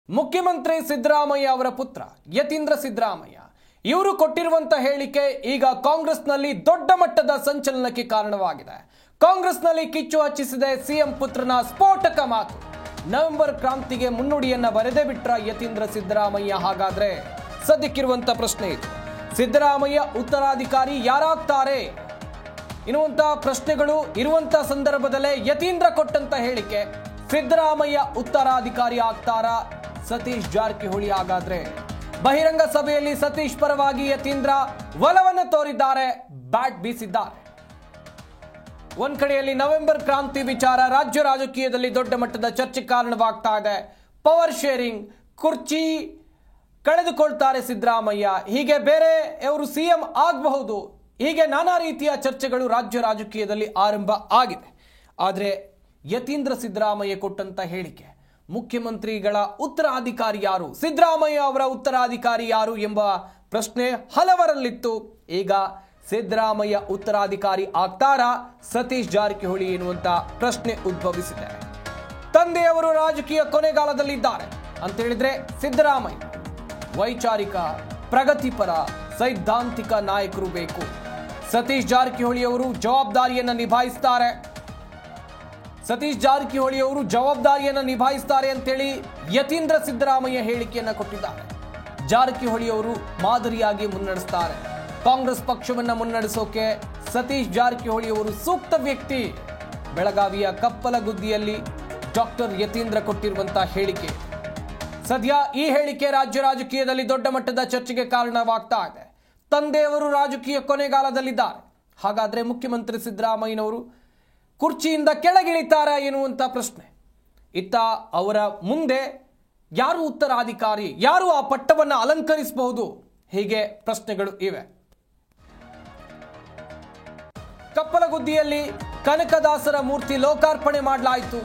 ಮುಖ್ಯಮಂತ್ರಿ ಸಿದ್ದರಾಮಯ್ಯ ಅವರ ಪುತ್ರ ಯತೀಂದ್ರ ಸಿದ್ದರಾಮಯ್ಯ ಇವರು ಕೊಟ್ಟಿರುವಂತ ಹೇಳಿಕೆ ಈಗ ಕಾಂಗ್ರೆಸ್ನಲ್ಲಿ ದೊಡ್ಡ ಮಟ್ಟದ ಸಂಚಲನಕ್ಕೆ ಕಾರಣವಾಗಿದೆ. ಕಾಂಗ್ರೆಸ್ನಲ್ಲಿ ಕಿಚ್ಚು ಹಚ್ಚಿಸಿದೆ ಸಿಎಂ ಪುತ್ರನ ಸ್ಫೋಟಕ ಮಾತು. ನವೆಂಬರ್ ಕ್ರಾಂತಿಗೆ ಮುನ್ನುಡಿಯನ್ನ ಬರೆದೇ ಬಿಟ್ರ ಯತೀಂದ್ರ ಸಿದ್ದರಾಮಯ್ಯ. ಹಾಗಾದ್ರೆ ಸದ್ಯಕ್ಕಿರುವಂತ ಪ್ರಶ್ನೆ ಇದು, ಸಿದ್ದರಾಮಯ್ಯ ಉತ್ತರಾಧಿಕಾರಿ ಯಾರಾಗ್ತಾರೆ ಎನ್ನುವಂತ ಪ್ರಶ್ನೆಗಳು ಇರುವಂತ ಸಂದರ್ಭದಲ್ಲೇ ಯತೀಂದ್ರ ಕೊಟ್ಟಂತ ಹೇಳಿಕೆ, ಸಿದ್ದರಾಮಯ್ಯ ಉತ್ತರಾಧಿಕಾರಿ ಆಗ್ತಾರಾ ಸತೀಶ್ ಜಾರಕಿಹೊಳಿ? ಹಾಗಾದ್ರೆ ಬಹಿರಂಗ ಸಭೆಯಲ್ಲಿ ಸತೀಶ್ ಪರವಾಗಿ ಯತೀಂದ್ರ ಒಲವನ್ನು ತೋರಿದ್ದಾರೆ, ಬ್ಯಾಟ್ ಬೀಸಿದ್ದಾರೆ. ಒಂದ್ ಕಡೆಯಲ್ಲಿ ನವೆಂಬರ್ ಕ್ರಾಂತಿ ವಿಚಾರ ರಾಜ್ಯ ರಾಜಕೀಯದಲ್ಲಿ ದೊಡ್ಡ ಮಟ್ಟದ ಚರ್ಚೆಗೆ ಕಾರಣವಾಗ್ತಾ ಇದೆ. ಪವರ್ ಶೇರಿಂಗ್, ಕುರ್ಚಿ ಕಳೆದುಕೊಳ್ತಾರೆ ಸಿದ್ದರಾಮಯ್ಯ, ಹೀಗೆ ಬೇರೆ ಅವರು ಸಿಎಂ ಆಗಬಹುದು, ಹೀಗೆ ನಾನಾ ರೀತಿಯ ಚರ್ಚೆಗಳು ರಾಜ್ಯ ರಾಜಕೀಯದಲ್ಲಿ ಆರಂಭ ಆಗಿದೆ. ಆದರೆ ಯತೀಂದ್ರ ಸಿದ್ದರಾಮಯ್ಯ ಕೊಟ್ಟಂತ ಹೇಳಿಕೆ, ಮುಖ್ಯಮಂತ್ರಿಗಳ ಉತ್ತರಾಧಿಕಾರಿ ಯಾರು, ಸಿದ್ದರಾಮಯ್ಯ ಅವರ ಉತ್ತರಾಧಿಕಾರಿ ಯಾರು ಎಂಬ ಪ್ರಶ್ನೆ ಹಲವರಲ್ಲಿತ್ತು. ಈಗ ಸಿದ್ದರಾಮಯ್ಯ ಉತ್ತರಾಧಿಕಾರಿ ಆಗ್ತಾರಾ ಸತೀಶ್ ಜಾರಕಿಹೊಳಿ ಎನ್ನುವಂತ ಪ್ರಶ್ನೆ ಉದ್ಭವಿಸಿದೆ. ತಂದೆಯವರು ರಾಜಕೀಯ ಕೊನೆಗಾಲದಲ್ಲಿದ್ದಾರೆ ಅಂತ ಹೇಳಿದ್ರೆ ಸಿದ್ದರಾಮಯ್ಯ ವೈಚಾರಿಕ, ಪ್ರಗತಿಪರ, ಸೈದ್ಧಾಂತಿಕ ನಾಯಕರು ಬೇಕು. ಸತೀಶ್ ಜಾರಕಿಹೊಳಿ ಅವರು ಜವಾಬ್ದಾರಿಯನ್ನ ನಿಭಾಯಿಸ್ತಾರೆ, ಸತೀಶ್ ಜಾರಕಿಹೊಳಿ ಅವರು ಜವಾಬ್ದಾರಿಯನ್ನ ನಿಭಾಯಿಸ್ತಾರೆ ಅಂತೇಳಿ ಯತೀಂದ್ರ ಸಿದ್ದರಾಮಯ್ಯ ಹೇಳಿಕೆಯನ್ನ ಕೊಟ್ಟಿದ್ದಾರೆ. ಜಾರಕಿಹೊಳಿ ಅವರು ಮಾದರಿಯಾಗಿ ಮುನ್ನಡೆಸ್ತಾರೆ, ಕಾಂಗ್ರೆಸ್ ಪಕ್ಷವನ್ನ ಮುನ್ನಡೆಸೋಕೆ ಸತೀಶ್ ಜಾರಕಿಹೊಳಿ ಅವರು ಸೂಕ್ತ ವ್ಯಕ್ತಿ. ಬೆಳಗಾವಿಯ ಕಪ್ಪಲಗುದ್ದಿಯಲ್ಲಿ ಡಾಕ್ಟರ್ ಯತೀಂದ್ರ ಕೊಟ್ಟಿರುವಂತಹ ಹೇಳಿಕೆ, ಸದ್ಯ ಈ ಹೇಳಿಕೆ ರಾಜ್ಯ ರಾಜಕೀಯದಲ್ಲಿ ದೊಡ್ಡ ಮಟ್ಟದ ಚರ್ಚೆಗೆ ಕಾರಣವಾಗ್ತಾ ಇದೆ. ತಂದೆಯವರು ರಾಜಕೀಯ ಕೊನೆಗಾಲದಲ್ಲಿದ್ದಾರೆ, ಹಾಗಾದ್ರೆ ಮುಖ್ಯಮಂತ್ರಿ ಸಿದ್ದರಾಮಯ್ಯನವರು ಕುರ್ಚಿಯಿಂದ ಕೆಳಗಿಳಿತಾರ ಎನ್ನುವಂತ ಪ್ರಶ್ನೆ. ಇತ್ತ ಅವರ ಮುಂದೆ ಯಾರು ಉತ್ತರಾಧಿಕಾರಿ, ಯಾರು ಆ ಪಟ್ಟವನ್ನು ಅಲಂಕರಿಸಬಹುದು, ಹೀಗೆ ಪ್ರಶ್ನೆಗಳು ಇವೆ. ಕಪ್ಪಲಗುದ್ದಿಯಲ್ಲಿ ಕನಕದಾಸರ ಮೂರ್ತಿ ಲೋಕಾರ್ಪಣೆ ಮಾಡಲಾಯಿತು.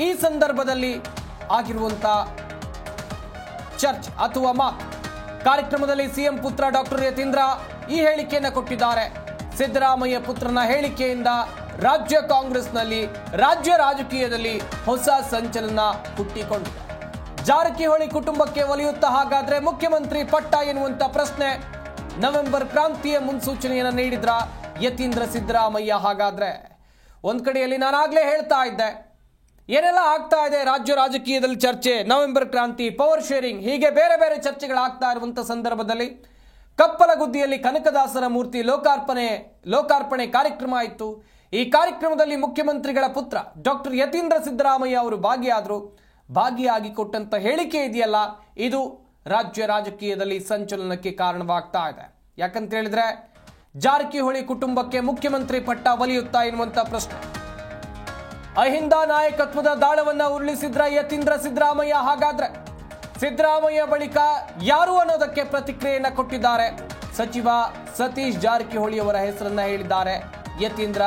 ಈ ಸಂದರ್ಭದಲ್ಲಿ ಆಗಿರುವಂತ ಚರ್ಚೆ ಅಥವಾ ಮಾತು, ಕಾರ್ಯಕ್ರಮದಲ್ಲಿ ಸಿಎಂ ಪುತ್ರ ಡಾಕ್ಟರ್ ಯತೀಂದ್ರ ಈ ಹೇಳಿಕೆಯನ್ನು ಕೊಟ್ಟಿದ್ದಾರೆ. ಸಿದ್ದರಾಮಯ್ಯ ಪುತ್ರನ ಹೇಳಿಕೆಯಿಂದ ರಾಜ್ಯ ಕಾಂಗ್ರೆಸ್ನಲ್ಲಿ, ರಾಜ್ಯ ರಾಜಕೀಯದಲ್ಲಿ ಹೊಸ ಸಂಚಲನ ಹುಟ್ಟಿಕೊಂಡಿದೆ. ಜಾರಕಿಹೊಳಿ ಕುಟುಂಬಕ್ಕೆ ಒಲಿಯುತ್ತಾ ಹಾಗಾದ್ರೆ ಮುಖ್ಯಮಂತ್ರಿ ಪಟ್ಟ ಎನ್ನುವಂತ ಪ್ರಶ್ನೆ. ನವೆಂಬರ್ ಕ್ರಾಂತಿಯ ಮುನ್ಸೂಚನೆಯನ್ನು ನೀಡಿದ್ರ ಯತೀಂದ್ರ ಸಿದ್ದರಾಮಯ್ಯ? ಹಾಗಾದ್ರೆ ಒಂದ್ ಕಡೆಯಲ್ಲಿ ನಾನಾಗ್ಲೇ ಹೇಳ್ತಾ ಇದ್ದೆ, ಏನೆಲ್ಲ ಆಗ್ತಾ ಇದೆ ರಾಜ್ಯ ರಾಜಕೀಯದಲ್ಲಿ ಚರ್ಚೆ, ನವೆಂಬರ್ ಕ್ರಾಂತಿ, ಪವರ್ ಶೇರಿಂಗ್, ಹೀಗೆ ಬೇರೆ ಬೇರೆ ಚರ್ಚೆಗಳಾಗ್ತಾ ಇರುವಂತ ಸಂದರ್ಭದಲ್ಲಿ ಕಪ್ಪಲಗುದ್ದಿಯಲ್ಲಿ ಕನಕದಾಸರ ಮೂರ್ತಿ ಲೋಕಾರ್ಪಣೆ ಕಾರ್ಯಕ್ರಮ ಇತ್ತು. ಈ ಕಾರ್ಯಕ್ರಮದಲ್ಲಿ ಮುಖ್ಯಮಂತ್ರಿಗಳ ಪುತ್ರ ಡಾಕ್ಟರ್ ಯತೀಂದ್ರ ಸಿದ್ದರಾಮಯ್ಯ ಅವರು ಭಾಗಿಯಾಗಿ ಕೊಟ್ಟಂತ ಹೇಳಿಕೆ ಇದೆಯಲ್ಲ, ಇದು ರಾಜ್ಯ ರಾಜಕೀಯದಲ್ಲಿ ಸಂಚಲನಕ್ಕೆ ಕಾರಣವಾಗ್ತಾ ಇದೆ. ಯಾಕಂತ ಹೇಳಿದ್ರೆ ಜಾರಕಿಹೊಳಿ ಕುಟುಂಬಕ್ಕೆ ಮುಖ್ಯಮಂತ್ರಿ ಪಟ್ಟ ಒಲಿಯುತ್ತಾ ಎನ್ನುವಂತ ಪ್ರಶ್ನೆ. ಅಹಿಂದ ನಾಯಕತ್ವದ ದಾಳವನ್ನ ಉರುಳಿಸಿದ್ರ ಯತೀಂದ್ರ ಸಿದ್ದರಾಮಯ್ಯ? ಹಾಗಾದ್ರೆ ಸಿದ್ದರಾಮಯ್ಯ ಬಳಿಕ ಯಾರು ಅನ್ನೋದಕ್ಕೆ ಪ್ರತಿಕ್ರಿಯೆಯನ್ನ ಕೊಟ್ಟಿದ್ದಾರೆ. ಸಚಿವ ಸತೀಶ್ ಜಾರಕಿಹೊಳಿ ಅವರ ಹೆಸರನ್ನ ಹೇಳಿದ್ದಾರೆ ಯತೀಂದ್ರ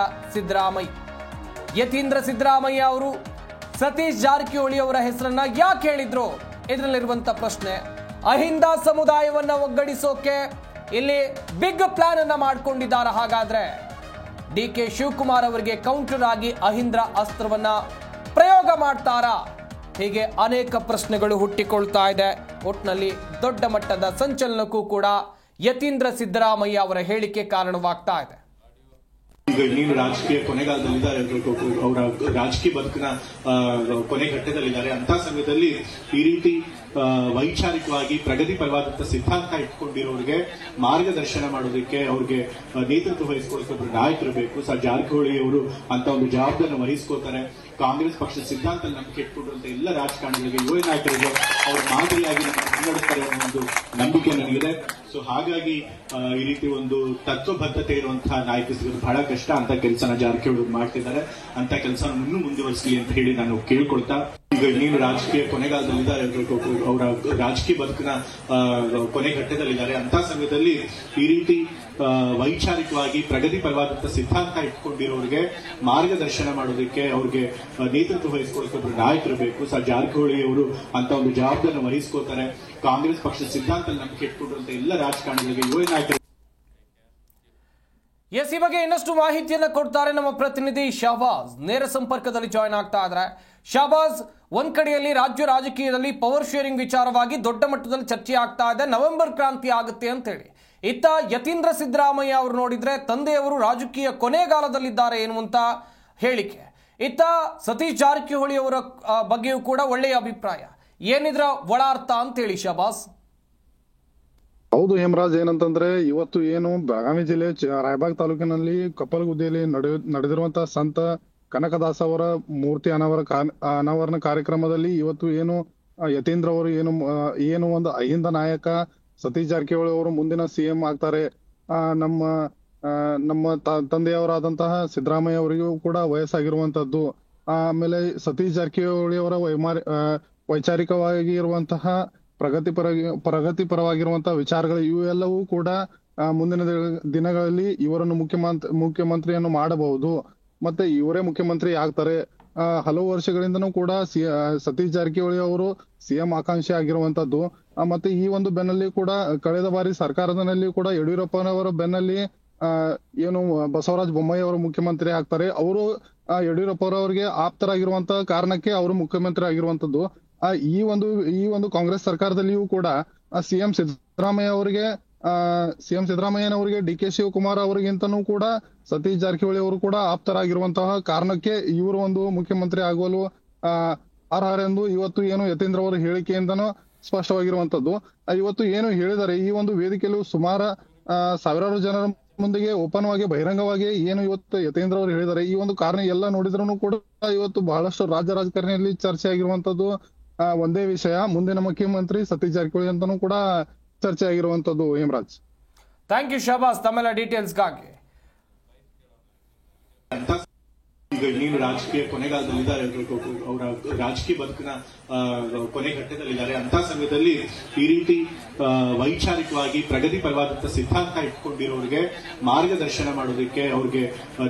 ಸಿದ್ದರಾಮಯ್ಯ ಅವರು ಸತೀಶ್ ಜಾರಕಿಹೊಳಿ ಅವರ ಹೆಸರನ್ನ ಯಾಕೆ ಹೇಳಿದ್ರು, ಇದರಲ್ಲಿರುವಂತ ಪ್ರಶ್ನೆ. ಅಹಿಂದ ಸಮುದಾಯವನ್ನ ಒಗ್ಗಡಿಸೋಕೆ ಇಲ್ಲಿ ಬಿಗ್ ಪ್ಲಾನ್ ಅನ್ನ ಮಾಡ್ಕೊಂಡಿದ್ದಾರೆ. ಹಾಗಾದ್ರೆ ಡಿಕೆ ಶಿವಕುಮಾರ್ ಅವರಿಗೆ ಕೌಂಟರ್ ಆಗಿ ಅಹಿಂದ ಅಸ್ತ್ರವನ್ನ ಪ್ರಯೋಗ ಮಾಡ್ತಾರಾ? ಹೀಗೆ ಅನೇಕ ಪ್ರಶ್ನೆಗಳು ಹುಟ್ಟಿಕೊಳ್ತಾ ಇದೆ. ಒಟ್ನಲ್ಲಿ ದೊಡ್ಡ ಮಟ್ಟದ ಸಂಚಲನಕ್ಕೂ ಕೂಡ ಯತೀಂದ್ರ ಸಿದ್ದರಾಮಯ್ಯ ಅವರ ಹೇಳಿಕೆ ಕಾರಣವಾಗ್ತಾ ಇದೆ. ಈಗ ಇನ್ನೇನು ರಾಜಕೀಯ ಕೊನೆಗಾಲದಲ್ಲಿದ್ದಾರೆ, ಅವರ ರಾಜಕೀಯ ಬದುಕಿನ ಕೊನೆ ಘಟ್ಟದಲ್ಲಿದ್ದಾರೆ. ಅಂತ ಸಮಯದಲ್ಲಿ ಈ ರೀತಿ ವೈಚಾರಿಕವಾಗಿ ಪ್ರಗತಿಪರವಾದಂತಹ ಸಿದ್ಧಾಂತ ಇಟ್ಕೊಂಡಿರೋರಿಗೆ ಮಾರ್ಗದರ್ಶನ ಮಾಡೋದಕ್ಕೆ, ಅವ್ರಿಗೆ ನೇತೃತ್ವ ವಹಿಸ್ಕೊಳ್ಳೋಕೆ ಒಬ್ಬರು ನಾಯಕರು ಬೇಕು. ಜಾರಕಿಹೊಳಿ ಅವರು ಅಂತ ಒಂದು ಜವಾಬ್ದಾರಿಯನ್ನು ವಹಿಸ್ಕೋತಾರೆ. ಕಾಂಗ್ರೆಸ್ ಪಕ್ಷದ ಸಿದ್ಧಾಂತ ನಂಬಿಕೆ ಇಟ್ಕೊಂಡಿರುವಂತ ಎಲ್ಲ ರಾಜಕಾರಣಿಗಳಿಗೆ, ಯುವ ನಾಯಕರಿಗೆ ಅವರು ಮಾದರಿಯಾಗಿ ಮುನ್ನಡೆಸ್ತಾರೆ ಅನ್ನೋ ಒಂದು ನಂಬಿಕೆ ನನಗಿದೆ. ಸೊ ಹಾಗಾಗಿ ಈ ರೀತಿ ಒಂದು ತತ್ವಬದ್ಧತೆ ಇರುವಂತಹ ನಾಯಕ ಸಿಗೋದು ಬಹಳ ಕಷ್ಟ. ಅಂತ ಕೆಲಸನ ಜಾರಕಿಹೊಳಿ ಮಾಡ್ತಿದ್ದಾರೆ, ಅಂತ ಕೆಲಸ ಮುಂದುವರಿಸಲಿ ಅಂತ ಹೇಳಿ ನಾನು ಕೇಳ್ಕೊಳ್ತಾ, ಈಗ ಇನ್ನೇನು ರಾಜಕೀಯ ಕೊನೆಗಾಲದಲ್ಲಿದ್ದಾರೆ, ಅವರ ರಾಜಕೀಯ ಬದುಕಿನ ಕೊನೆ ಘಟ್ಟದಲ್ಲಿದ್ದಾರೆ. ಅಂತ ಸಮಯದಲ್ಲಿ ಈ ರೀತಿ ವೈಚಾರಿಕವಾಗಿ ಪ್ರಗತಿಪರವಾದಂತಹ ಸಿದ್ಧಾಂತ ಇಟ್ಕೊಂಡಿರೋರಿಗೆ ಮಾರ್ಗದರ್ಶನ ಮಾಡೋದಕ್ಕೆ, ಅವ್ರಿಗೆ ನೇತೃತ್ವ ವಹಿಸ್ಕೊಳ್ಳೋಕೆ ಒಬ್ಬರು ನಾಯಕರು ಬೇಕು. ಜಾರಕಿಹೊಳಿ ಅವರು ಅಂತ ಒಂದು ಜವಾಬ್ದಾರಿಯನ್ನು ವಹಿಸ್ಕೋತಾರೆ. ಕಾಂಗ್ರೆಸ್ ಪಕ್ಷದ ಸಿದ್ಧಾಂತ ನಂಬಿಕೆ ಇಟ್ಕೊಂಡಿರುವಂತ ಎಲ್ಲ ರಾಜಕಾರಣಿಗಳಿಗೆ, ಯುವ ನಾಯಕರಿಗೆ ಎಸ್, ಈ ಬಗ್ಗೆ ಇನ್ನಷ್ಟು ಮಾಹಿತಿಯನ್ನ ಕೊಡ್ತಾರೆ ನಮ್ಮ ಪ್ರತಿನಿಧಿ ಶಹಬಾಜ್. ನೇರ ಸಂಪರ್ಕದಲ್ಲಿ ಜಾಯ್ನ್ ಆಗ್ತಾ ಇದ್ದಾರೆ. ಶಹಬಾಜ್, ಒಂದ್ ಕಡೆಯಲ್ಲಿ ರಾಜ್ಯ ರಾಜಕೀಯದಲ್ಲಿ ಪವರ್ ಶೇರಿಂಗ್ ವಿಚಾರವಾಗಿ ದೊಡ್ಡ ಮಟ್ಟದಲ್ಲಿ ಚರ್ಚೆ ಆಗ್ತಾ ಇದೆ, ನವೆಂಬರ್ ಕ್ರಾಂತಿ ಆಗುತ್ತೆ ಅಂತ ಹೇಳಿ. ಇತ್ತ ಯತೀಂದ್ರ ಸಿದ್ದರಾಮಯ್ಯ ಅವರು ನೋಡಿದ್ರೆ ತಂದೆಯವರು ರಾಜಕೀಯ ಕೊನೆಗಾಲದಲ್ಲಿದ್ದಾರೆ ಎನ್ನುವಂತ ಹೇಳಿಕೆ. ಇತ್ತ ಸತೀಶ್ ಜಾರಕಿಹೊಳಿ ಅವರ ಬಗ್ಗೆಯೂ ಕೂಡ ಒಳ್ಳೆಯ ಅಭಿಪ್ರಾಯ. ಏನಿದ್ರ ಒಳ ಅರ್ಥ ಅಂತ ಹೇಳಿ ಶಹಬಾಜ್. ಹೌದು ಹೇಮರಾಜ್, ಏನಂತಂದ್ರೆ ಇವತ್ತು ಏನು ಬೆಳಗಾವಿ ಜಿಲ್ಲೆ ರಾಯಬಾಗ್ ತಾಲೂಕಿನಲ್ಲಿ ಕಪ್ಪಲಗುದ್ದಿಯಲ್ಲಿ ನಡೆದಿರುವಂತಹ ಸಂತ ಕನಕದಾಸ ಅವರ ಮೂರ್ತಿ ಅನಾವರಣ ಕಾರ್ಯಕ್ರಮದಲ್ಲಿ ಇವತ್ತು ಏನು ಯತೀಂದ್ರ ಅವರು ಏನು ಒಂದು ಅಹಿಂದ ನಾಯಕ ಸತೀಶ್ ಜಾರಕಿಹೊಳಿ ಅವರು ಮುಂದಿನ ಸಿಎಂ ಆಗ್ತಾರೆ, ನಮ್ಮ ತಂದೆಯವರಾದಂತಹ ಸಿದ್ದರಾಮಯ್ಯ ಅವರಿಗೂ ಕೂಡ ವಯಸ್ಸಾಗಿರುವಂತದ್ದು, ಆಮೇಲೆ ಸತೀಶ್ ಜಾರಕಿಹೊಳಿ ಅವರ ವೈಚಾರಿಕವಾಗಿ ಇರುವಂತಹ ಪ್ರಗತಿಪರವಾಗಿರುವಂತಹ ವಿಚಾರಗಳು ಇವೆಲ್ಲವೂ ಕೂಡ ಮುಂದಿನ ದಿನಗಳಲ್ಲಿ ಇವರನ್ನು ಮುಖ್ಯಮಂತ್ರಿಯನ್ನು ಮಾಡಬಹುದು, ಮತ್ತೆ ಇವರೇ ಮುಖ್ಯಮಂತ್ರಿ ಆಗ್ತಾರೆ. ಹಲವು ವರ್ಷಗಳಿಂದನೂ ಕೂಡ ಸತೀಶ್ ಜಾರಕಿಹೊಳಿ ಅವರು ಸಿಎಂ ಆಕಾಂಕ್ಷಿ ಆಗಿರುವಂತದ್ದು. ಮತ್ತೆ ಈ ಒಂದು ಬೆನ್ನಲ್ಲಿ ಕೂಡ ಕಳೆದ ಬಾರಿ ಸರ್ಕಾರದಲ್ಲಿ ಕೂಡ ಯಡಿಯೂರಪ್ಪನವರ ಬೆನ್ನಲ್ಲಿ ಏನು ಬಸವರಾಜ ಬೊಮ್ಮಾಯಿ ಅವರು ಮುಖ್ಯಮಂತ್ರಿ ಆಗ್ತಾರೆ. ಅವರು ಯಡಿಯೂರಪ್ಪರವರಿಗೆ ಆಪ್ತರಾಗಿರುವಂತಹ ಕಾರಣಕ್ಕೆ ಅವರು ಮುಖ್ಯಮಂತ್ರಿ ಆಗಿರುವಂತದ್ದು. ಈ ಒಂದು ಕಾಂಗ್ರೆಸ್ ಸರ್ಕಾರದಲ್ಲಿಯೂ ಕೂಡ ಸಿಎಂ ಸಿದ್ದರಾಮಯ್ಯನವರಿಗೆ ಡಿ ಕೆ ಶಿವಕುಮಾರ್ ಅವರಿಗಿಂತನೂ ಕೂಡ ಸತೀಶ್ ಜಾರಕಿಹೊಳಿ ಅವರು ಕೂಡ ಆಪ್ತರಾಗಿರುವಂತಹ ಕಾರಣಕ್ಕೆ ಇವರು ಒಂದು ಮುಖ್ಯಮಂತ್ರಿ ಆಗುವಲು ಅರ್ಹರೆಂದು ಇವತ್ತು ಏನು ಯತೀಂದ್ರ ಅವರ ಹೇಳಿಕೆಯಿಂದನೂ ಸ್ಪಷ್ಟವಾಗಿರುವಂತದ್ದು. ಇವತ್ತು ಏನು ಹೇಳಿದರೆ ಈ ಒಂದು ವೇದಿಕೆಯಲ್ಲಿ ಸುಮಾರು ಸಾವಿರಾರು ಜನರ ಮುಂದಿಗೆ ಓಪನ್ ಆಗಿ ಬಹಿರಂಗವಾಗಿ ಏನು ಇವತ್ತು ಯತೀಂದ್ರ ಅವರು ಹೇಳಿದ್ದಾರೆ, ಈ ಒಂದು ಕಾರಣ ಎಲ್ಲ ನೋಡಿದ್ರೂ ಕೂಡ ಇವತ್ತು ಬಹಳಷ್ಟು ರಾಜ್ಯ ರಾಜಕಾರಣಿಯಲ್ಲಿ ಚರ್ಚೆ ಆಗಿರುವಂತದ್ದು ಒಂದೇ ವಿಷಯ, ಮುಂದಿನ ಮುಖ್ಯಮಂತ್ರಿ ಸತೀಶ್ ಜಾರಕಿಹೊಳಿ ಅಂತಾನೂ ಕೂಡ ಚರ್ಚೆ ಆಗಿರುವಂತದ್ದು. ಹೇಮರಾಜ್, ಥ್ಯಾಂಕ್ ಯು ಶಹಬಾಜ್ ತಮ್ಮೆಲ್ಲ ಡೀಟೇಲ್ಸ್ಗಾಗಿ. ಈಗ ಇನ್ನೇನು ರಾಜಕೀಯ ಕೊನೆಗಾಲದಲ್ಲಿದ್ದಾರೆ, ಅವರ ರಾಜಕೀಯ ಬದುಕಿನ ಕೊನೆ ಘಟ್ಟದಲ್ಲಿದ್ದಾರೆ. ಅಂತ ಸಮಯದಲ್ಲಿ ಈ ರೀತಿ ವೈಚಾರಿಕವಾಗಿ ಪ್ರಗತಿಪರವಾದಂತಹ ಸಿದ್ಧಾಂತ ಇಟ್ಕೊಂಡಿರೋರಿಗೆ ಮಾರ್ಗದರ್ಶನ ಮಾಡೋದಕ್ಕೆ, ಅವ್ರಿಗೆ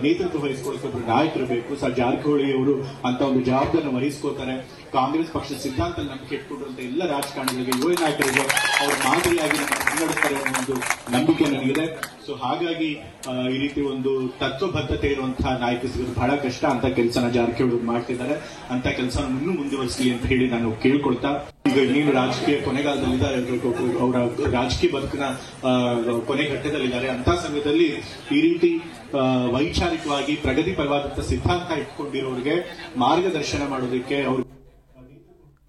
ನೇತೃತ್ವ ವಹಿಸ್ಕೊಳ್ಳೋಕೆ ಒಬ್ಬರು ನಾಯಕರು ಬೇಕು. ಸರ್ ಜಾರಕಿಹೊಳಿ ಅವರು ಅಂತ ಒಂದು ಜವಾಬ್ದಾರಿಯನ್ನು ವಹಿಸ್ಕೋತಾರೆ. ಕಾಂಗ್ರೆಸ್ ಪಕ್ಷದ ಸಿದ್ಧಾಂತ ನಂಬಿಕೆ ಇಟ್ಕೊಂಡಿರುವಂತಹ ಎಲ್ಲ ರಾಜಕಾರಣಿಗಳಿಗೆ, ಯುವ ನಾಯಕರಿಗೆ ಅವರು ಮಾದರಿಯಾಗಿ ಮುನ್ನಡೆಸ್ತಾರೆ ಅನ್ನೋ ಒಂದು ನಂಬಿಕೆ ನನಗಿದೆ. ಸೊ ಹಾಗಾಗಿ ಈ ರೀತಿ ಒಂದು ತತ್ವಬದ್ಧತೆ ಇರುವಂತಹ ನಾಯಕ ಸಿಗೋದು ಬಹಳ ಕಷ್ಟ. ಅಂತ ಕೆಲಸನ ಜಾರಕಿಹೊಳಿ ಮಾಡ್ತಿದ್ದಾರೆ, ಅಂತ ಕೆಲಸ ಇನ್ನೂ ಮುಂದುವರಿಸಲಿ ಅಂತ ಹೇಳಿ ನಾನು ಕೇಳ್ಕೊಳ್ತಾ, ಈಗ ಇನ್ನೇನು ರಾಜಕೀಯ ಕೊನೆಗಾಲದಲ್ಲಿದ್ದಾರೆ, ಅವರ ರಾಜಕೀಯ ಬದುಕಿನ ಕೊನೆ ಘಟ್ಟದಲ್ಲಿದ್ದಾರೆ. ಅಂತ ಸಮಯದಲ್ಲಿ ಈ ರೀತಿ ವೈಚಾರಿಕವಾಗಿ ಪ್ರಗತಿಪರವಾದಂತಹ ಸಿದ್ಧಾಂತ ಇಟ್ಕೊಂಡಿರೋರಿಗೆ ಮಾರ್ಗದರ್ಶನ ಮಾಡೋದಕ್ಕೆ ಅವರು.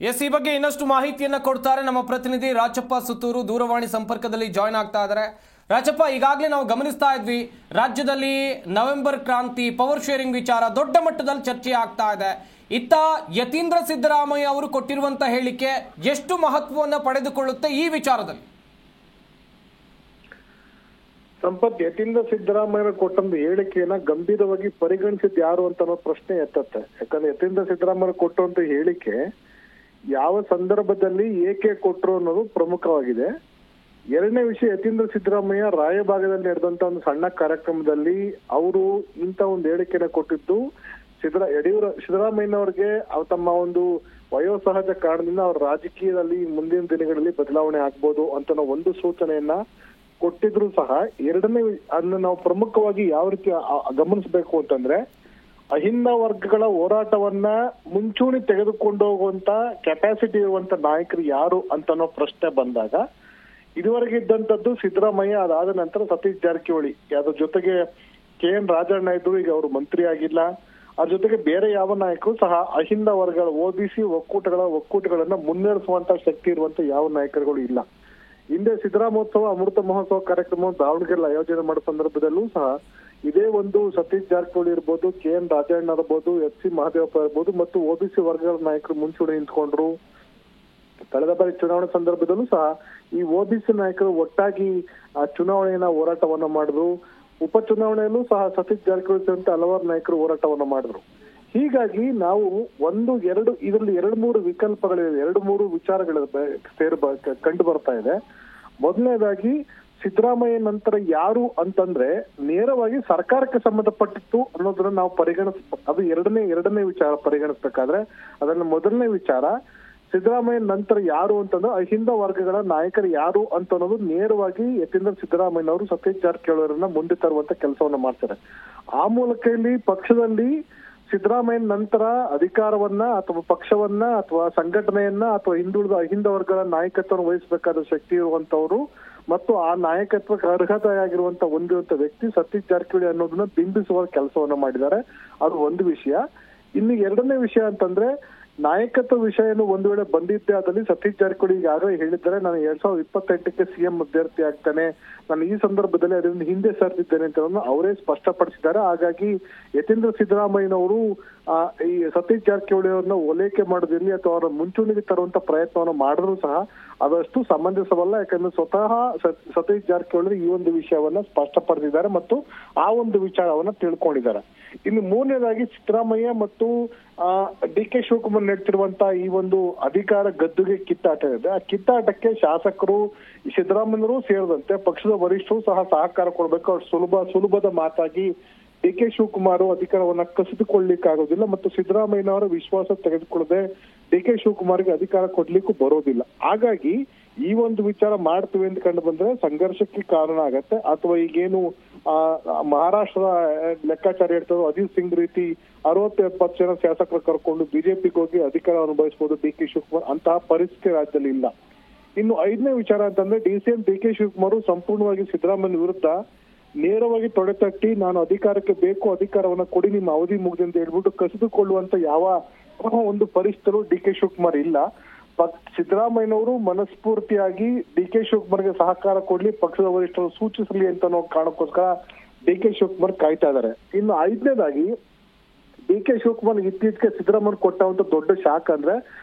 ಎಸ್, ಈ ಬಗ್ಗೆ ಇನ್ನಷ್ಟು ಮಾಹಿತಿಯನ್ನ ಕೊಡ್ತಾರೆ ನಮ್ಮ ಪ್ರತಿನಿಧಿ ರಾಚಪ್ಪ ಸುತ್ತೂರು. ದೂರವಾಣಿ ಸಂಪರ್ಕದಲ್ಲಿ ಜಾಯ್ನ್ ಆಗ್ತಾ ಇದ್ದಾರೆ. ರಾಚಪ್ಪ, ಈಗಾಗಲೇ ನಾವು ಗಮನಿಸ್ತಾ ಇದ್ವಿ, ರಾಜ್ಯದಲ್ಲಿ ನವೆಂಬರ್ ಕ್ರಾಂತಿ, ಪವರ್ ಶೇರಿಂಗ್ ವಿಚಾರ ದೊಡ್ಡ ಮಟ್ಟದಲ್ಲಿ ಚರ್ಚೆ ಆಗ್ತಾ ಇದೆ. ಇತ್ತ ಯತೀಂದ್ರ ಸಿದ್ದರಾಮಯ್ಯ ಅವರು ಕೊಟ್ಟಿರುವಂತಹ ಹೇಳಿಕೆ ಎಷ್ಟು ಮಹತ್ವವನ್ನು ಪಡೆದುಕೊಳ್ಳುತ್ತೆ ಈ ವಿಚಾರದಲ್ಲಿ? ಸಂಪತ್, ಯತೀಂದ್ರ ಸಿದ್ದರಾಮಯ್ಯ ಕೊಟ್ಟಂತ ಹೇಳಿಕೆಯನ್ನ ಗಂಭೀರವಾಗಿ ಪರಿಗಣಿಸಿದ್ ಯಾರು ಅಂತ ಅನ್ನೋ ಪ್ರಶ್ನೆ ಎತ್ತತ್ತೆ. ಯಾಕಂದ್ರೆ ಯತೀಂದ್ರ ಸಿದ್ದರಾಮಯ್ಯ ಕೊಟ್ಟಂತ ಹೇಳಿಕೆ ಯಾವ ಸಂದರ್ಭದಲ್ಲಿ ಏಕೆ ಕೊಟ್ಟರು ಅನ್ನೋದು ಪ್ರಮುಖವಾಗಿದೆ. ಎರಡನೇ ವಿಷಯ, ಯತೀಂದ್ರ ಸಿದ್ದರಾಮಯ್ಯ ರಾಯಭಾಗದಲ್ಲಿ ನಡೆದಂತ ಒಂದು ಸಣ್ಣ ಕಾರ್ಯಕ್ರಮದಲ್ಲಿ ಅವರು ಇಂತ ಒಂದು ಹೇಳಿಕೆನ ಕೊಟ್ಟಿದ್ದು ಸಿದ್ದರಾಮಯ್ಯನವ್ರಿಗೆ ತಮ್ಮ ಒಂದು ವಯೋಸಹಜ ಕಾರಣದಿಂದ ಅವ್ರ ರಾಜಕೀಯದಲ್ಲಿ ಮುಂದಿನ ದಿನಗಳಲ್ಲಿ ಬದಲಾವಣೆ ಆಗ್ಬೋದು ಅಂತ ಒಂದು ಸೂಚನೆಯನ್ನ ಕೊಟ್ಟಿದ್ರು ಸಹ, ಎರಡನೇ ಅದನ್ನ ನಾವು ಪ್ರಮುಖವಾಗಿ ಯಾವ ರೀತಿ ಗಮನಿಸಬೇಕು ಅಂತಂದ್ರೆ, ಅಹಿಂದ ವರ್ಗಗಳ ಹೋರಾಟವನ್ನ ಮುಂಚೂಣಿ ತೆಗೆದುಕೊಂಡು ಹೋಗುವಂತ ಕೆಪಾಸಿಟಿ ಇರುವಂತ ನಾಯಕರು ಯಾರು ಅಂತ ಪ್ರಶ್ನೆ ಬಂದಾಗ ಇದುವರೆಗೆ ಇದ್ದಂತದ್ದು ಸಿದ್ದರಾಮಯ್ಯ, ಅದಾದ ನಂತರ ಸತೀಶ್ ಜಾರಕಿಹೊಳಿ, ಅದ್ರ ಜೊತೆಗೆ KN ರಾಜಣ್ಣ ಇದ್ರು, ಈಗ ಅವರು ಮಂತ್ರಿ ಆಗಿಲ್ಲ. ಅದ್ರ ಜೊತೆಗೆ ಬೇರೆ ಯಾವ ನಾಯಕರು ಸಹ ಅಹಿಂದ ವರ್ಗಗಳ OBC ಒಕ್ಕೂಟಗಳನ್ನ ಮುನ್ನಡೆಸುವಂತ ಶಕ್ತಿ ಇರುವಂತ ಯಾವ ನಾಯಕರುಗಳು ಇಲ್ಲ. ಹಿಂದೆ ಸಿದ್ದರಾಮೋತ್ಸವ ಅಮೃತ ಮಹೋತ್ಸವ ಕಾರ್ಯಕ್ರಮ ದಾವಣಗೆರೆ ಆಯೋಜನೆ ಮಾಡೋ ಸಂದರ್ಭದಲ್ಲೂ ಸಹ ಇದೇ ಒಂದು ಸತೀಶ್ ಜಾರಕಿಹೊಳಿ ಇರ್ಬೋದು, KN ರಾಜಣ್ಣ ಇರ್ಬೋದು, FC ಮಹದೇವಪ್ಪ ಇರ್ಬೋದು ಮತ್ತು OBC ವರ್ಗಗಳ ನಾಯಕರು ಮುಂಚೂಣಿ ನಿಂತ್ಕೊಂಡ್ರು. ಕಳೆದ ಬಾರಿ ಚುನಾವಣೆ ಸಂದರ್ಭದಲ್ಲೂ ಸಹ ಈ OBC ನಾಯಕರು ಒಟ್ಟಾಗಿ ಆ ಚುನಾವಣೆಯನ್ನ ಹೋರಾಟವನ್ನ ಮಾಡಿದ್ರು. ಉಪಚುನಾವಣೆಯಲ್ಲೂ ಸಹ ಸತೀಶ್ ಜಾರಕಿಹೊಳಿ ಸೇರಿದಂತೆ ಹಲವಾರು ನಾಯಕರು ಹೋರಾಟವನ್ನ ಮಾಡಿದ್ರು. ಹೀಗಾಗಿ ನಾವು ಇದರಲ್ಲಿ 2-3 ವಿಕಲ್ಪಗಳಿವೆ, 2-3 ವಿಚಾರಗಳು ಕಂಡು ಬರ್ತಾ ಇದೆ. ಮೊದಲನೇದಾಗಿ ಸಿದ್ದರಾಮಯ್ಯ ನಂತರ ಯಾರು ಅಂತಂದ್ರೆ ನೇರವಾಗಿ ಸರ್ಕಾರಕ್ಕೆ ಸಂಬಂಧಪಟ್ಟಿತ್ತು ಅನ್ನೋದನ್ನ ನಾವು ಅದು ಎರಡನೇ ವಿಚಾರ ಪರಿಗಣಿಸ್ಬೇಕಾದ್ರೆ, ಅದನ್ನ ಮೊದಲನೇ ವಿಚಾರ ಸಿದ್ದರಾಮಯ್ಯ ನಂತರ ಯಾರು ಅಂತಂದ್ರೆ ಅಹಿಂದ ವರ್ಗಗಳ ನಾಯಕರು ಯಾರು ಅಂತ ಅನ್ನೋದು ನೇರವಾಗಿ ಯತೀಂದ್ರ ಸಿದ್ದರಾಮಯ್ಯ ಅವರು ಸತೀಶ್ ಜಾರಕಿಹೊಳಿ ಅವರನ್ನ ಮುಂದೆ ತರುವಂತ ಕೆಲಸವನ್ನ ಮಾಡ್ತಾರೆ. ಆ ಮೂಲಕ ಇಲ್ಲಿ ಪಕ್ಷದಲ್ಲಿ ಸಿದ್ದರಾಮಯ್ಯ ನಂತರ ಅಧಿಕಾರವನ್ನ ಅಥವಾ ಪಕ್ಷವನ್ನ ಅಥವಾ ಸಂಘಟನೆಯನ್ನ ಅಥವಾ ಹಿಂದುಳಿದ ಅಹಿಂದ ವರ್ಗಗಳ ನಾಯಕತ್ವವನ್ನು ವಹಿಸಬೇಕಾದ ಶಕ್ತಿ ಇರುವಂತವರು ಮತ್ತು ಆ ನಾಯಕತ್ವಕ್ಕೆ ಅರ್ಹತೆಯಾಗಿರುವಂತ ಹೊಂದಿರುವಂತ ವ್ಯಕ್ತಿ ಸತೀಶ್ ಜಾರಕಿಹೊಳಿ ಅನ್ನೋದನ್ನ ಬಿಂಬಿಸುವ ಕೆಲಸವನ್ನ ಮಾಡಿದ್ದಾರೆ. ಅದು ಒಂದು ವಿಷಯ. ಇನ್ನು ಎರಡನೇ ವಿಷಯ ಅಂತಂದ್ರೆ ನಾಯಕತ್ವ ವಿಷಯನು ಒಂದು ವೇಳೆ ಬಂದಿದ್ದೆ ಅದಲ್ಲಿ ಸತೀಶ್ ಜಾರಕಿಹೊಳಿ ಈಗಾಗಲೇ ಹೇಳಿದ್ದಾರೆ, ನಾನು 2028ಕ್ಕೆ ಸಿಎಂ ಅಭ್ಯರ್ಥಿ ಆಗ್ತಾನೆ, ನಾನು ಈ ಸಂದರ್ಭದಲ್ಲಿ ಅದರಿಂದ ಹಿಂದೆ ಸರಿದಿದ್ದೇನೆ ಅಂತ ಅವರೇ ಸ್ಪಷ್ಟಪಡಿಸಿದ್ದಾರೆ. ಹಾಗಾಗಿ ಯತೀಂದ್ರ ಸಿದ್ದರಾಮಯ್ಯನವರು ಈ ಸತೀಶ್ ಜಾರಕಿಹೊಳಿ ಅವರನ್ನ ಓಲೈಕೆ ಮಾಡೋದಿರ್ಲಿ ಅಥವಾ ಅವರ ಮುಂಚೂಣಿಗೆ ತರುವಂತ ಪ್ರಯತ್ನವನ್ನು ಮಾಡಿದ್ರು ಸಹ ಅದಷ್ಟು ಸಮಂಜಸವಲ್ಲ. ಯಾಕಂದ್ರೆ ಸ್ವತಃ ಸತೀಶ್ ಜಾರಕಿಹೊಳಿ ಈ ಒಂದು ವಿಷಯವನ್ನ ಸ್ಪಷ್ಟಪಡಿಸಿದ್ದಾರೆ ಮತ್ತು ಆ ಒಂದು ವಿಚಾರವನ್ನ ತಿಳ್ಕೊಂಡಿದ್ದಾರೆ. ಇನ್ನು ಮೂರನೇದಾಗಿ ಸಿದ್ದರಾಮಯ್ಯ ಮತ್ತು ಡಿ.ಕೆ. ಶಿವಕುಮಾರ್ ನಡೆಸಿರುವಂತ ಈ ಒಂದು ಅಧಿಕಾರ ಗದ್ದುಗೆ ಕಿತ್ತಾಟ ಇದೆ. ಆ ಕಿತ್ತಾಟಕ್ಕೆ ಶಾಸಕರು ಸಿದ್ದರಾಮಯ್ಯರು ಸೇರಿದಂತೆ ಪಕ್ಷದ ವರಿಷ್ಠರು ಸಹ ಸಹಕಾರ ಕೊಡ್ಬೇಕು. ಅವ್ರು ಸುಲಭದ ಮಾತಾಗಿ ಡಿ.ಕೆ. ಶಿವಕುಮಾರ್ ಅಧಿಕಾರವನ್ನ ಕಸಿದುಕೊಳ್ಳಿಕ್ಕಾಗೋದಿಲ್ಲ ಮತ್ತು ಸಿದ್ದರಾಮಯ್ಯನವರ ವಿಶ್ವಾಸ ತೆಗೆದುಕೊಳ್ಳದೆ ಡಿ.ಕೆ. ಶಿವಕುಮಾರ್ಗೆ ಅಧಿಕಾರ ಕೊಡ್ಲಿಕ್ಕೂ ಬರೋದಿಲ್ಲ. ಹಾಗಾಗಿ ಈ ಒಂದು ವಿಚಾರ ಮಾಡ್ತೀವಿ ಅಂತ ಕಂಡು ಬಂದ್ರೆ ಸಂಘರ್ಷಕ್ಕೆ ಕಾರಣ ಆಗತ್ತೆ. ಅಥವಾ ಈಗೇನು ಮಹಾರಾಷ್ಟ್ರದ ಲೆಕ್ಕಾಚಾರ ಇರ್ತದೋ ಅಜಿತ್ ಸಿಂಗ್ ರೀತಿ 60-70 ಜನ ಶಾಸಕರು ಕರ್ಕೊಂಡು ಬಿಜೆಪಿಗೆ ಹೋಗಿ ಅಧಿಕಾರ ಅನುಭವಿಸಬಹುದು ಡಿ.ಕೆ. ಶಿವಕುಮಾರ್. ಅಂತಹ ಪರಿಸ್ಥಿತಿ ರಾಜ್ಯದಲ್ಲಿ ಇಲ್ಲ. ಇನ್ನು 5ನೇ ವಿಚಾರ ಅಂತಂದ್ರೆ ಡಿ.ಸಿ.ಎಂ ಡಿ.ಕೆ. ಶಿವಕುಮಾರ್ ಸಂಪೂರ್ಣವಾಗಿ ಸಿದ್ದರಾಮಯ್ಯ ವಿರುದ್ಧ ನೇರವಾಗಿ ತೊಡೆತಟ್ಟಿ ನಾನು ಅಧಿಕಾರಕ್ಕೆ ಬೇಕು, ಅಧಿಕಾರವನ್ನ ಕೊಡಿ, ನಿಮ್ಮ ಅವಧಿ ಮುಗ್ದಿ ಅಂತ ಹೇಳ್ಬಿಟ್ಟು ಕಸಿದುಕೊಳ್ಳುವಂತ ಯಾವ ಒಂದು ಪರಿಸ್ಥಿತಿ ಡಿ.ಕೆ. ಶಿವಕುಮಾರ್ ಇಲ್ಲ. ಸಿದ್ದರಾಮಯ್ಯನವರು ಮನಸ್ಫೂರ್ತಿಯಾಗಿ ಡಿ.ಕೆ. ಶಿವಕುಮಾರ್ಗೆ ಸಹಕಾರ ಕೊಡ್ಲಿ, ಪಕ್ಷದ ವರಿಷ್ಠರು ಸೂಚಿಸಲಿ ಅಂತ ಅನ್ನೋ ಕಾರಣಕ್ಕೋಸ್ಕರ ಡಿ.ಕೆ. ಶಿವಕುಮಾರ್ ಕಾಯ್ತಾ ಇದ್ದಾರೆ. ಇನ್ನು 5ನೇದಾಗಿ ಡಿ.ಕೆ. ಶಿವಕುಮಾರ್ ಇತ್ತೀಚೆಗೆ ಸಿದ್ದರಾಮಯ್ಯ ಕೊಟ್ಟಂತ ದೊಡ್ಡ ಶಾಕ್ ಅಂದ್ರೆ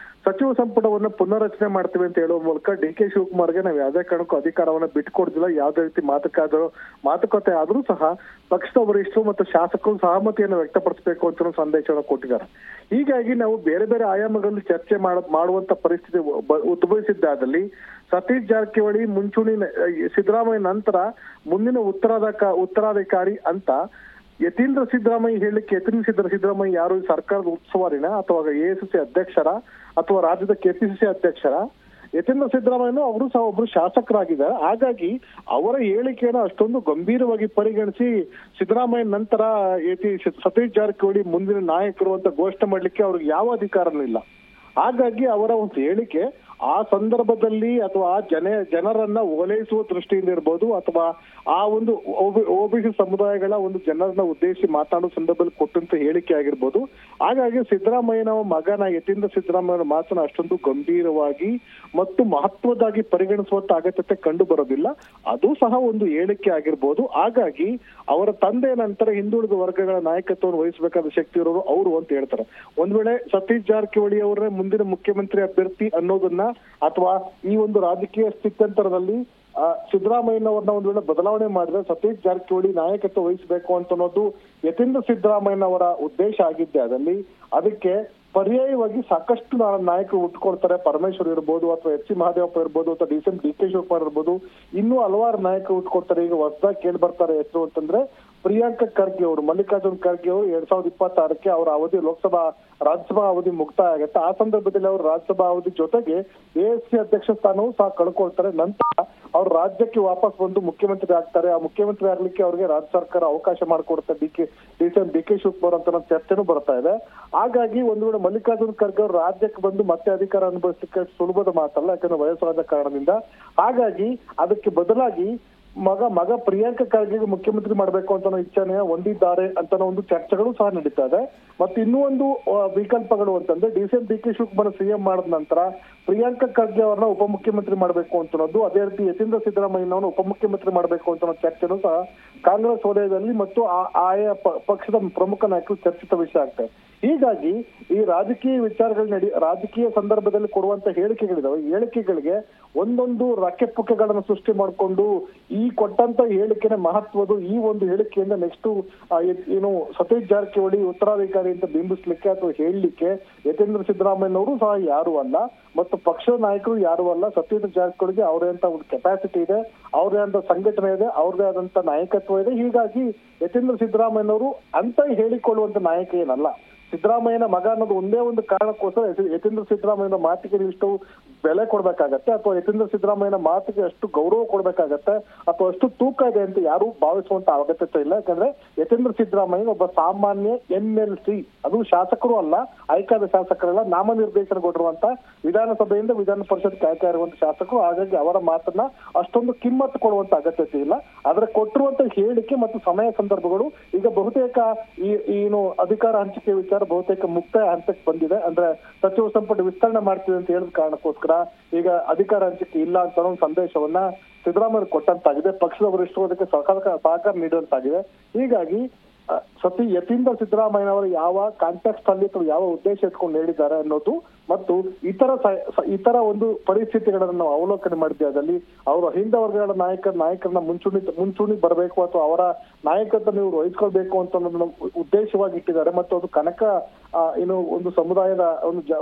ಸಚಿವ ಸಂಪುಟವನ್ನ ಪುನರ್ರಚನೆ ಮಾಡ್ತೀವಿ ಅಂತ ಹೇಳುವ ಮೂಲಕ ಡಿ.ಕೆ. ಶಿವಕುಮಾರ್ಗೆ ನಾವು ಯಾವುದೇ ಕಾರಣಕ್ಕೂ ಅಧಿಕಾರವನ್ನ ಬಿಟ್ಕೊಡ್ತಿಲ್ಲ, ಯಾವುದೇ ರೀತಿ ಮಾತುಕತೆ ಆದ್ರೂ ಸಹ ಪಕ್ಷದ ವರಿಷ್ಠರು ಮತ್ತು ಶಾಸಕರು ಸಹಮತಿಯನ್ನು ವ್ಯಕ್ತಪಡಿಸಬೇಕು ಅಂತ ಸಂದೇಶವನ್ನು ಕೊಟ್ಟಿದ್ದಾರೆ. ಹೀಗಾಗಿ ನಾವು ಬೇರೆ ಬೇರೆ ಆಯಾಮಗಳಲ್ಲಿ ಚರ್ಚೆ ಮಾಡುವಂತ ಪರಿಸ್ಥಿತಿ ಉದ್ಭವಿಸಿದ್ದಾದಲ್ಲಿ ಸತೀಶ್ ಜಾರಕಿಹೊಳಿ ಮುಂಚೂಣಿ ಸಿದ್ದರಾಮಯ್ಯ ನಂತರ ಮುಂದಿನ ಉತ್ತರಾಧಿಕಾರಿ ಅಂತ ಯತೀಂದ್ರ ಸಿದ್ದರಾಮಯ್ಯ ಹೇಳಿಕೆ, ಯತೀಂದ್ರ ಸಿದ್ದರಾಮಯ್ಯ ಯಾರು ಸರ್ಕಾರದ ಉಸ್ತುವಾರಿನ ಅಥವಾ ಎಐಸಿಸಿ ಅಧ್ಯಕ್ಷರ ಅಥವಾ ರಾಜ್ಯದ ಕೆಪಿಸಿಸಿ ಅಧ್ಯಕ್ಷರ ಯತೀಂದ್ರ ಸಿದ್ದರಾಮಯ್ಯ ಅವರು ಸಹ ಒಬ್ರು ಶಾಸಕರಾಗಿದ್ದಾರೆ. ಹಾಗಾಗಿ ಅವರ ಹೇಳಿಕೆಯನ್ನು ಅಷ್ಟೊಂದು ಗಂಭೀರವಾಗಿ ಪರಿಗಣಿಸಿ ಸಿದ್ದರಾಮಯ್ಯ ನಂತರ ಸತೀಶ್ ಜಾರಕಿಹೊಳಿ ಮುಂದಿನ ನಾಯಕರು ಅಂತ ಘೋಷಣೆ ಮಾಡ್ಲಿಕ್ಕೆ ಅವ್ರಿಗೆ ಯಾವ ಅಧಿಕಾರನೂ ಇಲ್ಲ. ಹಾಗಾಗಿ ಅವರ ಒಂದು ಹೇಳಿಕೆ ಆ ಸಂದರ್ಭದಲ್ಲಿ ಅಥವಾ ಜನರನ್ನ ಓಲೈಸುವ ದೃಷ್ಟಿಯಿಂದ ಇರ್ಬೋದು ಅಥವಾ ಆ ಒಂದು ಒಬಿಸಿ ಸಮುದಾಯಗಳ ಒಂದು ಜನರನ್ನ ಉದ್ದೇಶಿಸಿ ಮಾತಾಡೋ ಸಂದರ್ಭದಲ್ಲಿ ಕೊಟ್ಟಂತ ಹೇಳಿಕೆ ಆಗಿರ್ಬೋದು. ಹಾಗಾಗಿ ಸಿದ್ದರಾಮಯ್ಯನ ಮಗನ ಯತೀಂದ್ರ ಸಿದ್ದರಾಮಯ್ಯನ ಮಾತನ್ನ ಅಷ್ಟೊಂದು ಗಂಭೀರವಾಗಿ ಮತ್ತು ಮಹತ್ವದಾಗಿ ಪರಿಗಣಿಸುವಂತ ಅಗತ್ಯತೆ ಕಂಡು ಬರೋದಿಲ್ಲ. ಅದು ಸಹ ಒಂದು ಹೇಳಿಕೆ ಆಗಿರ್ಬೋದು. ಹಾಗಾಗಿ ಅವರ ತಂದೆ ನಂತರ ಹಿಂದುಳಿದ ವರ್ಗಗಳ ನಾಯಕತ್ವವನ್ನು ವಹಿಸಬೇಕಾದ ಶಕ್ತಿ ಇರೋರು ಅವರು ಅಂತ ಹೇಳ್ತಾರೆ. ಒಂದ್ ವೇಳೆ ಸತೀಶ್ ಜಾರಕಿಹೊಳಿ ಅವರೇ ಮುಂದಿನ ಮುಖ್ಯಮಂತ್ರಿ ಅಭ್ಯರ್ಥಿ ಅನ್ನೋದನ್ನ ಅಥವಾ ಈ ಒಂದು ರಾಜಕೀಯ ಸ್ಥಿತ್ಯಂತರದಲ್ಲಿ ಸಿದ್ದರಾಮಯ್ಯನವ್ರನ್ನ ಒಂದ್ ವೇಳೆ ಬದಲಾವಣೆ ಮಾಡಿದ್ರೆ ಸತೀಶ್ ಜಾರಕಿಹೊಳಿ ನಾಯಕತ್ವ ವಹಿಸಬೇಕು ಅಂತ ಅನ್ನೋದು ಯತೀಂದ್ರ ಸಿದ್ದರಾಮಯ್ಯನವರ ಉದ್ದೇಶ ಆಗಿದ್ದೆ. ಅದಕ್ಕೆ ಪರ್ಯಾಯವಾಗಿ ಸಾಕಷ್ಟು ನಾಯಕರು ಹುಟ್ಟುಕೊಡ್ತಾರೆ. ಪರಮೇಶ್ವರ್ ಇರ್ಬೋದು ಅಥವಾ ಎಚ್ ಸಿ ಮಹದೇವಪ್ಪ ಇರ್ಬೋದು ಅಥವಾ ಡಿ.ಕೆ. ಶಿವಕುಮಾರ್ ಇರ್ಬೋದು, ಇನ್ನೂ ಹಲವಾರು ನಾಯಕರು ಹುಟ್ಟುಕೊಡ್ತಾರೆ. ಈಗ ಹೊಸದಾಗಿ ಕೇಳಿ ಬರ್ತಾರೆ ಹೆಸರು ಅಂತಂದ್ರೆ ಪ್ರಿಯಾಂಕ ಖರ್ಗೆ ಅವರು, ಮಲ್ಲಿಕಾರ್ಜುನ್ ಖರ್ಗೆ ಅವರು 2026ಕ್ಕೆ ಅವರ ಅವಧಿ ರಾಜ್ಯಸಭಾ ಅವಧಿ ಮುಕ್ತಾಯ ಆಗುತ್ತೆ. ಆ ಸಂದರ್ಭದಲ್ಲಿ ಅವರು ರಾಜ್ಯಸಭಾ ಅವಧಿ ಜೊತೆಗೆ ಎಐಸಿಸಿ ಅಧ್ಯಕ್ಷ ಸ್ಥಾನವೂ ಸಹ ಕಳ್ಕೊಳ್ತಾರೆ. ನಂತರ ಅವ್ರು ರಾಜ್ಯಕ್ಕೆ ವಾಪಸ್ ಬಂದು ಮುಖ್ಯಮಂತ್ರಿ ಆಗ್ತಾರೆ. ಆ ಮುಖ್ಯಮಂತ್ರಿ ಆಗ್ಲಿಕ್ಕೆ ಅವ್ರಿಗೆ ರಾಜ್ಯ ಸರ್ಕಾರ ಅವಕಾಶ ಮಾಡಿಕೊಡುತ್ತೆ. ಡಿ.ಕೆ. ಶಿವಕುಮಾರ್ ಅಂತ ಚರ್ಚೆನೂ ಬರ್ತಾ ಇದೆ. ಹಾಗಾಗಿ ಒಂದು ವೇಳೆ ಮಲ್ಲಿಕಾರ್ಜುನ್ ಖರ್ಗೆ ಅವರು ರಾಜ್ಯಕ್ಕೆ ಬಂದು ಮತ್ತೆ ಅಧಿಕಾರ ಅನುಭವಿಸಲಿಕ್ಕೆ ಸುಲಭದ ಮಾತಲ್ಲ, ಯಾಕಂದ್ರೆ ವಯಸ್ಸಾದ ಕಾರಣದಿಂದ. ಹಾಗಾಗಿ ಅದಕ್ಕೆ ಬದಲಾಗಿ ಮಗ ಪ್ರಿಯಾಂಕ ಖರ್ಗೆಗೆ ಮುಖ್ಯಮಂತ್ರಿ ಮಾಡಬೇಕು ಅಂತ ಇಚ್ಛೆನೆ ಹೊಂದಿದ್ದಾರೆ ಅಂತ ಒಂದು ಚರ್ಚೆಗಳು ಸಹ ನಡೀತಾ ಇದೆ. ಮತ್ತೆ ಇನ್ನೂ ಒಂದು ವಿಕಲ್ಪಗಳು ಅಂತಂದ್ರೆ ಡಿ.ಕೆ. ಶಿವಕುಮಾರ್ ಸಿಎಂ ಮಾಡಿದ ನಂತರ ಪ್ರಿಯಾಂಕ ಖರ್ಗೆ ಅವರನ್ನ ಉಪಮುಖ್ಯಮಂತ್ರಿ ಮಾಡಬೇಕು ಅಂತನೋದು, ಅದೇ ರೀತಿ ಯತೀಂದ್ರ ಸಿದ್ದರಾಮಯ್ಯನವರನ್ನ ಉಪಮುಖ್ಯಮಂತ್ರಿ ಮಾಡಬೇಕು ಅಂತ ಚರ್ಚೆನೂ ಸಹ ಕಾಂಗ್ರೆಸ್ ವಲಯದಲ್ಲಿ ಮತ್ತು ಆಯಾ ಪಕ್ಷದ ಪ್ರಮುಖ ನಾಯಕರು ಚರ್ಚಿತ ವಿಷಯ ಆಗ್ತದೆ. ಹೀಗಾಗಿ ಈ ರಾಜಕೀಯ ಸಂದರ್ಭದಲ್ಲಿ ಕೊಡುವಂತ ಹೇಳಿಕೆಗಳಿದಾವೆ. ಈ ಹೇಳಿಕೆಗಳಿಗೆ ಒಂದೊಂದು ರಕ್ಕೆ ಪುಕ್ಕೆಗಳನ್ನು ಸೃಷ್ಟಿ ಮಾಡಿಕೊಂಡು ಈ ಕೊಟ್ಟಂತ ಹೇಳಿಕೆನ ಮಹತ್ವದ ಈ ಒಂದು ಹೇಳಿಕೆಯಿಂದ ನೆಕ್ಸ್ಟ್ ಏನು ಸತೀಶ್ ಜಾರಕಿಹೊಳಿ ಉತ್ತರಾಧಿಕಾರಿ ಅಂತ ಬಿಂಬಿಸ್ಲಿಕ್ಕೆ ಅಥವಾ ಹೇಳಲಿಕ್ಕೆ ಯತೀಂದ್ರ ಸಿದ್ದರಾಮಯ್ಯನವರು ಸಹ ಯಾರು ಅಲ್ಲ ಮತ್ತು ಪಕ್ಷದ ನಾಯಕರು ಯಾರು ಅಲ್ಲ. ಸತೀಶ್ ಜಾರಕಿಹೊಳಿಗೆ ಅವರೇ ಅಂತ ಒಂದು ಕೆಪಾಸಿಟಿ ಇದೆ, ಅವ್ರದೇ ಆದಂತ ಸಂಘಟನೆ ಇದೆ, ಅವ್ರದೇ ಆದಂತ ನಾಯಕತ್ವ ಇದೆ. ಹೀಗಾಗಿ ಯತೀಂದ್ರ ಸಿದ್ದರಾಮಯ್ಯನವರು ಅಂತ ಹೇಳಿಕೊಳ್ಳುವಂತ ನಾಯಕ ಏನಲ್ಲ. ಸಿದ್ದರಾಮಯ್ಯನ ಮಗ ಅನ್ನೋದು ಒಂದೇ ಒಂದು ಕಾರಣಕ್ಕೋಸ್ಕರ ಯತೀಂದ್ರ ಸಿದ್ದರಾಮಯ್ಯನ ಮಾತಿಗೆ ಇಷ್ಟು ಬೆಲೆ ಕೊಡ್ಬೇಕಾಗತ್ತೆ, ಅಥವಾ ಯತೀಂದ್ರ ಸಿದ್ದರಾಮಯ್ಯನ ಮಾತಿಗೆ ಅಷ್ಟು ಗೌರವ ಕೊಡ್ಬೇಕಾಗತ್ತೆ, ಅಥವಾ ಅಷ್ಟು ತೂಕ ಇದೆ ಅಂತ ಯಾರು ಭಾವಿಸುವಂತ ಅಗತ್ಯತೆ ಇಲ್ಲ. ಯಾಕಂದ್ರೆ ಯತೀಂದ್ರ ಸಿದ್ದರಾಮಯ್ಯ ಒಬ್ಬ ಸಾಮಾನ್ಯ MLC, ಅದು ಶಾಸಕರು ಅಲ್ಲ, ಆಯ್ಕಾದ ಶಾಸಕರಲ್ಲ, ನಾಮನಿರ್ದೇಶನಗೊಂಡಿರುವಂತ ವಿಧಾನಸಭೆಯಿಂದ ವಿಧಾನ ಪರಿಷತ್ ಆಯ್ಕೆ ಇರುವಂತ ಶಾಸಕರು. ಹಾಗಾಗಿ ಅವರ ಮಾತನ್ನ ಅಷ್ಟೊಂದು ಕಿಮ್ಮತ್ತು ಕೊಡುವಂತ ಅಗತ್ಯತೆ ಇಲ್ಲ. ಆದ್ರೆ ಕೊಟ್ಟಿರುವಂತ ಹೇಳಿಕೆ ಮತ್ತು ಸಮಯ ಸಂದರ್ಭಗಳು ಈಗ ಬಹುತೇಕ ಏನು ಅಧಿಕಾರ ಹಂಚಿಕೆ ವಿಚಾರ ಬಹುತೇಕ ಮುಕ್ತಾಯ ಹಂತಕ್ಕೆ ಬಂದಿದೆ. ಅಂದ್ರೆ ಸಚಿವ ಸಂಪುಟ ವಿಸ್ತರಣೆ ಮಾಡ್ತೀವಿ ಅಂತ ಹೇಳಿದ ಕಾರಣಕ್ಕೋಸ್ಕರ ಈಗ ಅಧಿಕಾರ ಹಂಚಿಕೆ ಇಲ್ಲ ಅಂತ ಒಂದು ಸಂದೇಶವನ್ನ ಸಿದ್ದರಾಮಯ್ಯ ಕೊಟ್ಟಂತಾಗಿದೆ. ಪಕ್ಷದ ವರಿಷ್ಠರು ಅದಕ್ಕೆ ಸಹಕಾರ ನೀಡುವಂತಾಗಿದೆ. ಹೀಗಾಗಿ ಯತೀಂದ್ರ ಸಿದ್ದರಾಮಯ್ಯನವರು ಯಾವ ಕಾಂಟೆಕ್ಸ್ಟ್ ಅಲ್ಲಿ ಅಥವಾ ಯಾವ ಉದ್ದೇಶ ಇಟ್ಕೊಂಡು ಹೇಳಿದ್ದಾರೆ ಅನ್ನೋದು ಮತ್ತು ಇತರ ಒಂದು ಪರಿಸ್ಥಿತಿಗಳನ್ನು ನಾವು ಅವಲೋಕನೆ ಮಾಡಿದ್ದೇವೆ. ಅದರಲ್ಲಿ ಅವರ ಹಿಂದೆ ವರ್ಗಗಳ ನಾಯಕರನ್ನ ಮುಂಚೂಣಿ ಬರಬೇಕು ಅಥವಾ ಅವರ ನಾಯಕತ್ವ ನೀವು ವಹಿಸ್ಕೊಳ್ಬೇಕು ಅಂತ ಉದ್ದೇಶವಾಗಿ ಇಟ್ಟಿದ್ದಾರೆ. ಮತ್ತು ಅದು ಕನಕ ಏನು ಒಂದು ಸಮುದಾಯದ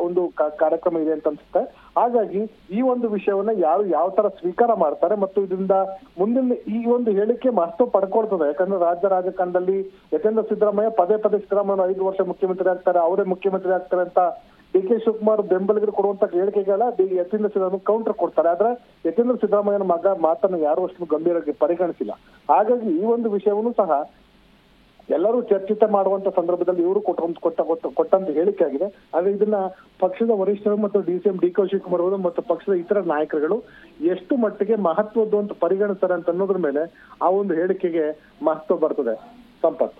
ಒಂದು ಕಾರ್ಯಕ್ರಮ ಇದೆ ಅಂತ ಅನ್ಸುತ್ತೆ. ಹಾಗಾಗಿ ಈ ಒಂದು ವಿಷಯವನ್ನ ಯಾರು ಯಾವ ತರ ಸ್ವೀಕಾರ ಮಾಡ್ತಾರೆ ಮತ್ತು ಇದರಿಂದ ಮುಂದಿನ ಈ ಒಂದು ಹೇಳಿಕೆ ಮಹತ್ವ ಪಡ್ಕೊಳ್ತದೆ. ಯಾಕಂದ್ರೆ ರಾಜ್ಯ ರಾಜಕಾರಣದಲ್ಲಿ ಯತೀಂದ್ರ ಸಿದ್ದರಾಮಯ್ಯ ಪದೇ ಸಿದ್ದರಾಮಯ್ಯ 5 ವರ್ಷ ಮುಖ್ಯಮಂತ್ರಿ ಆಗ್ತಾರೆ, ಅವರೇ ಮುಖ್ಯಮಂತ್ರಿ ಆಗ್ತಾರೆ ಅಂತ DK ಶಿವಕುಮಾರ್ ಬೆಂಬಲಿಗರು ಕೊಡುವಂತ ಹೇಳಿಕೆಗಳ ಯತೀಂದ್ರ ಸಿದ್ದರಾಮಯ್ಯ ಕೌಂಟರ್ ಕೊಡ್ತಾರೆ. ಆದ್ರೆ ಯತೀಂದ್ರ ಸಿದ್ದರಾಮಯ್ಯನ ಮಗ ಮಾತನ್ನು ಯಾರು ಅಷ್ಟು ಗಂಭೀರವಾಗಿ ಪರಿಗಣಿಸಿಲ್ಲ. ಹಾಗಾಗಿ ಈ ಒಂದು ವಿಷಯವನ್ನು ಸಹ ಎಲ್ಲರೂ ಚರ್ಚಿತ ಮಾಡುವಂತ ಸಂದರ್ಭದಲ್ಲಿ ಇವರು ಕೊಟ್ಟಂತ ಹೇಳಿಕೆ ಆಗಿದೆ. ಆದ್ರೆ ಇದನ್ನ ಪಕ್ಷದ ವರಿಷ್ಠರು ಮತ್ತು DK ಶಿವಕುಮಾರ್ ಅವರು ಮತ್ತು ಪಕ್ಷದ ಇತರ ನಾಯಕರುಗಳು ಎಷ್ಟು ಮಟ್ಟಿಗೆ ಮಹತ್ವದ್ದು ಅಂತ ಪರಿಗಣಿಸ್ತಾರೆ ಅಂತ ಅನ್ನೋದ್ರ ಮೇಲೆ ಆ ಒಂದು ಹೇಳಿಕೆಗೆ ಮಹತ್ವ ಬರ್ತದೆ. ಸಂಪತ್,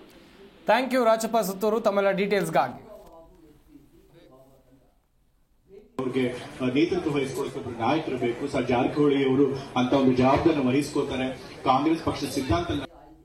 ಥ್ಯಾಂಕ್ ಯು ರಾಜಪ್ಪ ಸುತ್ತೂರು ತಮ್ಮೆಲ್ಲ ಡೀಟೇಲ್ಸ್ಗಾಗಿ. ಅವ್ರಿಗೆ ನೇತೃತ್ವ ವಹಿಸ್ಕೊಳ್ಬೇಕು ನಾಯಕರು ಬೇಕು. ಸರ್ ಜಾರಕಿಹೊಳಿ ಅವರು ಅಂತ ಒಂದು ಜವಾಬ್ದಾರಿ ವಹಿಸ್ಕೋತಾರೆ. ಕಾಂಗ್ರೆಸ್ ಪಕ್ಷದ ಸಿದ್ಧಾಂತ